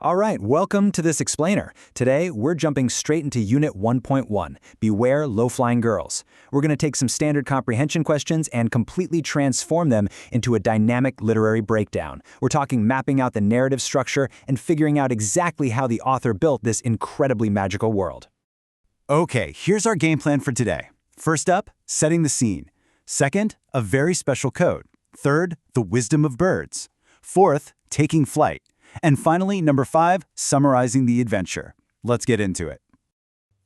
All right, welcome to this explainer. Today, we're jumping straight into Unit 1.1, Beware Low-Flying Girls. We're going to take some standard comprehension questions and completely transform them into a dynamic literary breakdown. We're talking mapping out the narrative structure and figuring out exactly how the author built this incredibly magical world. Okay, here's our game plan for today. First up, setting the scene. Second, a very special code. Third, the wisdom of birds. Fourth, taking flight. And finally, number 5, summarizing the adventure. Let's get into it.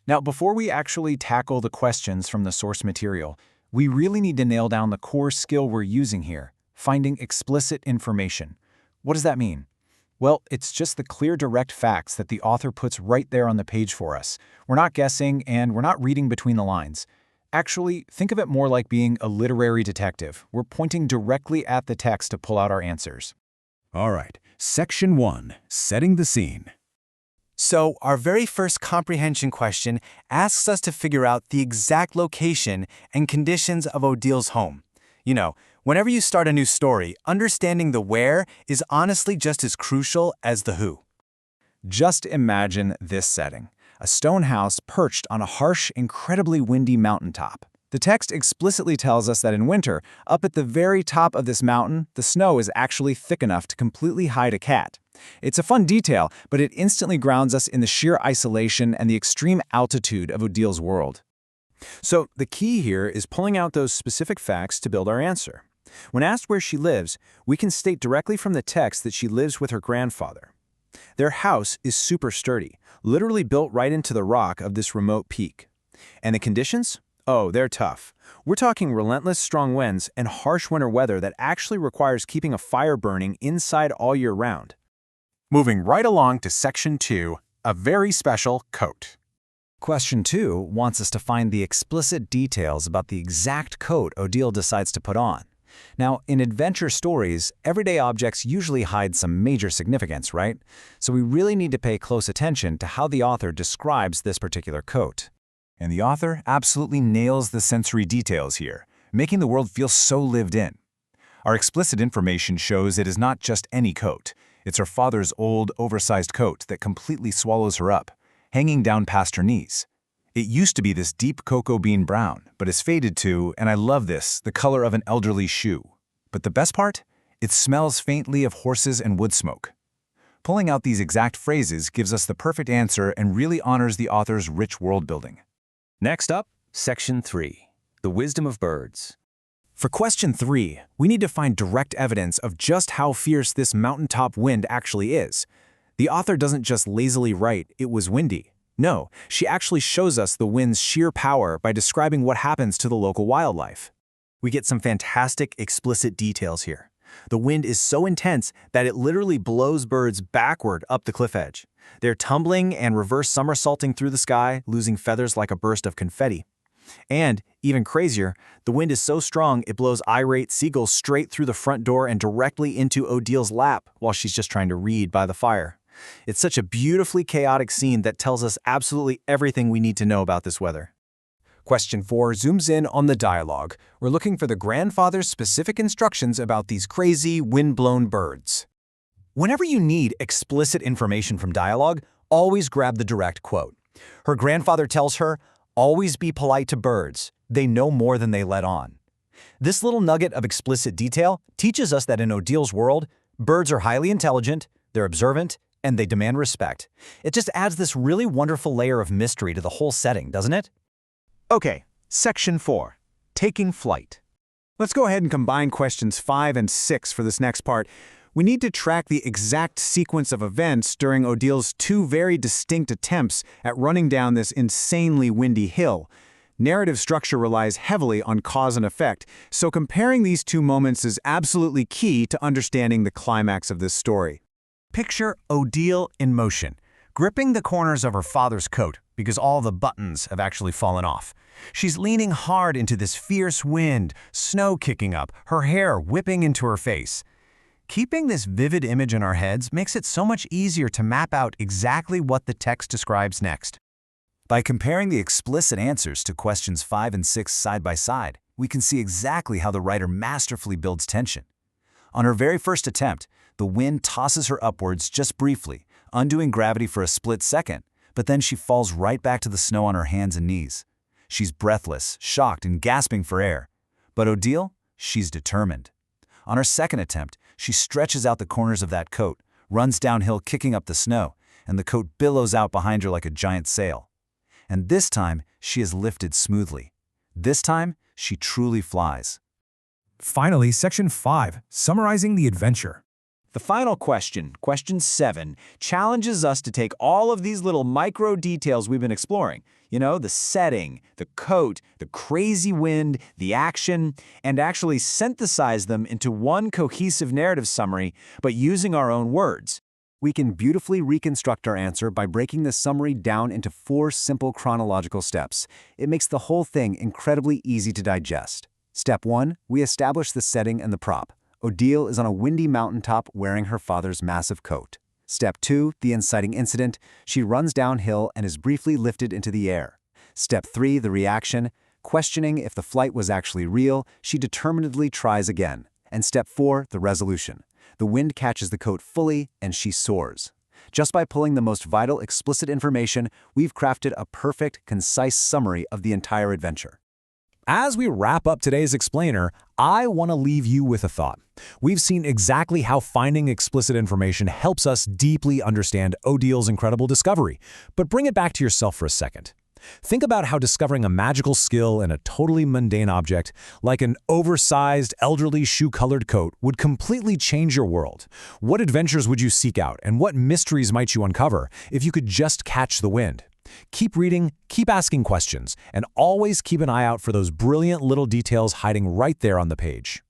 Now, before we actually tackle the questions from the source material, we really need to nail down the core skill we're using here, finding explicit information. What does that mean? Well, it's just the clear, direct facts that the author puts right there on the page for us. We're not guessing, and we're not reading between the lines. Actually, think of it more like being a literary detective. We're pointing directly at the text to pull out our answers. All right, Section 1, setting the scene. So, our very first comprehension question asks us to figure out the exact location and conditions of Odile's home. You know, whenever you start a new story, understanding the where is honestly just as crucial as the who. Just imagine this setting: a stone house perched on a harsh, incredibly windy mountaintop. The text explicitly tells us that in winter, up at the very top of this mountain, the snow is actually thick enough to completely hide a cat. It's a fun detail, but it instantly grounds us in the sheer isolation and the extreme altitude of Odile's world. So the key here is pulling out those specific facts to build our answer. When asked where she lives, we can state directly from the text that she lives with her grandfather. Their house is super sturdy, literally built right into the rock of this remote peak. And the conditions? Oh, they're tough. We're talking relentless strong winds and harsh winter weather that actually requires keeping a fire burning inside all year round. Moving right along to Section 2, a very special coat. Question 2 wants us to find the explicit details about the exact coat Odile decides to put on. Now, in adventure stories, everyday objects usually hide some major significance, right? So we really need to pay close attention to how the author describes this particular coat. And the author absolutely nails the sensory details here, making the world feel so lived in. Our explicit information shows it is not just any coat. It's her father's old, oversized coat that completely swallows her up, hanging down past her knees. It used to be this deep cocoa bean brown, but is faded to, and I love this, the color of an elderly shoe. But the best part? It smells faintly of horses and wood smoke. Pulling out these exact phrases gives us the perfect answer and really honors the author's rich world building. Next up, Section 3, the wisdom of birds. For question 3, we need to find direct evidence of just how fierce this mountaintop wind actually is. The author doesn't just lazily write, "It was windy." No, she actually shows us the wind's sheer power by describing what happens to the local wildlife. We get some fantastic explicit details here. The wind is so intense that it literally blows birds backward up the cliff edge. They're tumbling and reverse somersaulting through the sky, losing feathers like a burst of confetti. And, even crazier, the wind is so strong it blows irate seagulls straight through the front door and directly into Odile's lap while she's just trying to read by the fire. It's such a beautifully chaotic scene that tells us absolutely everything we need to know about this weather. Question 4 zooms in on the dialogue. We're looking for the grandfather's specific instructions about these crazy, wind-blown birds. Whenever you need explicit information from dialogue, always grab the direct quote. Her grandfather tells her, "Always be polite to birds. They know more than they let on." This little nugget of explicit detail teaches us that in Odile's world, birds are highly intelligent, they're observant, and they demand respect. It just adds this really wonderful layer of mystery to the whole setting, doesn't it? Okay, Section 4, taking flight. Let's go ahead and combine questions 5 and 6 for this next part. We need to track the exact sequence of events during Odile's 2 very distinct attempts at running down this insanely windy hill. Narrative structure relies heavily on cause and effect, so comparing these 2 moments is absolutely key to understanding the climax of this story. Picture Odile in motion, gripping the corners of her father's coat because all the buttons have actually fallen off. She's leaning hard into this fierce wind, snow kicking up, her hair whipping into her face. Keeping this vivid image in our heads makes it so much easier to map out exactly what the text describes next. By comparing the explicit answers to questions 5 and 6 side by side, we can see exactly how the writer masterfully builds tension. On her very first attempt, the wind tosses her upwards just briefly, undoing gravity for a split second, but then she falls right back to the snow on her hands and knees. She's breathless, shocked, and gasping for air. But Odile, she's determined. On her second attempt, she stretches out the corners of that coat, runs downhill kicking up the snow, and the coat billows out behind her like a giant sail. And this time, she is lifted smoothly. This time, she truly flies. Finally, Section 5, Summarizing the Adventure. The final question, question 7, challenges us to take all of these little micro details we've been exploring, the setting, the coat, the crazy wind, the action, and actually synthesize them into one cohesive narrative summary, but using our own words. We can beautifully reconstruct our answer by breaking the summary down into 4 simple chronological steps. It makes the whole thing incredibly easy to digest. Step 1, we establish the setting and the prop. Odile is on a windy mountaintop wearing her father's massive coat. Step 2, the inciting incident. She runs downhill and is briefly lifted into the air. Step 3, the reaction. Questioning if the flight was actually real, she determinedly tries again. And Step 4, the resolution. The wind catches the coat fully and she soars. Just by pulling the most vital explicit information, we've crafted a perfect, concise summary of the entire adventure. As we wrap up today's explainer, I want to leave you with a thought. We've seen exactly how finding explicit information helps us deeply understand Odile's incredible discovery. But bring it back to yourself for a second. Think about how discovering a magical skill in a totally mundane object, like an oversized, elderly shoe-colored coat, would completely change your world. What adventures would you seek out, and what mysteries might you uncover if you could just catch the wind? Keep reading, keep asking questions, and always keep an eye out for those brilliant little details hiding right there on the page.